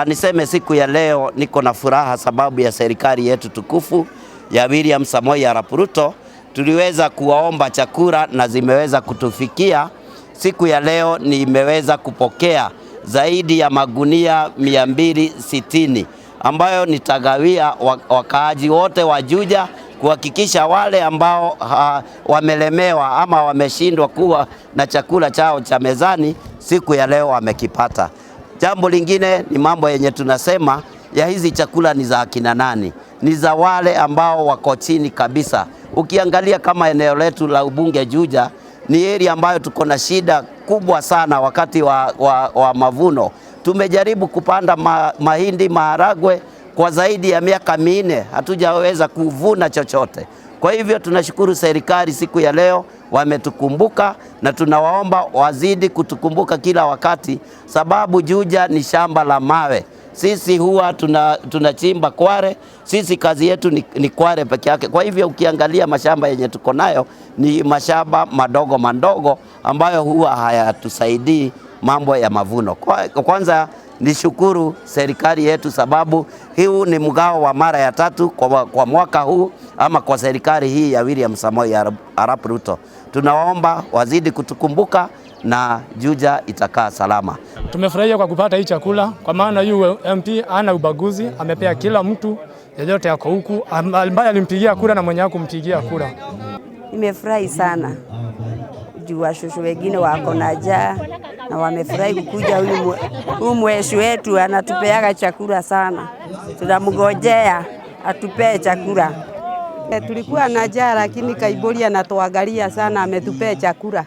Niseme siku ya leo niko na furaha sababu ya serikali yetu tukufu ya William Samoei Arap Ruto. Tuliweza kuwaomba chakula na zimeweza kutufikia. Siku ya leo nimeweza kupokea zaidi ya magunia 260 ambayo nitagawia wakaaji wote wa Juja, kuhakikisha wale ambao wamelemewa ama wameshindwa kuwa na chakula chao cha mezani siku ya leo wamekipata. Jambo lingine ni mambo yenye tunasema ya hizi chakula ni za akina nani? Ni za wale ambao wako chini kabisa. Ukiangalia kama eneo letu la ubunge Juja ni area ambayo tuko na shida kubwa sana wakati wa mavuno. Tumejaribu kupanda mahindi, maharagwe kwa zaidi ya miaka 4, hatujaweza kuvuna chochote. Kwa hivyo tunashukuru serikali siku ya leo wametukumbuka, na tunawaomba wazidi kutukumbuka kila wakati, sababu Juja ni shamba la mawe. Sisi huwa tunachimba kware, sisi kazi yetu ni kware peke yake. Kwa hivyo ukiangalia mashamba yenye tuko nayo ni mashamba madogo madogo ambayo huwa hayatusaidii mambo ya mavuno. Kwanza nishukuru serikali yetu sababu huu ni mgao wa mara ya 3 kwa mwaka huu ama kwa serikali hii ya William Samoei Arap Ruto. Tunaomba wazidi kutukumbuka na Juja itakaa salama. Tumefurahia kwa kupata hii chakula kwa maana yu MP ana ubaguzi, amepea kila mtu yeyote yako huku ambaye alimpigia kura na mwenye hakumpigia kura. Nimefurahi sana. Juu washosho wengine wako na njaa na wamefurahi kukuja huyu mweshi wetu anatupeaga chakula sana. Tunamngojea atupee chakula. Tulikuwa na njaa lakini Kaibori anatuangalia sana, ametupea chakula.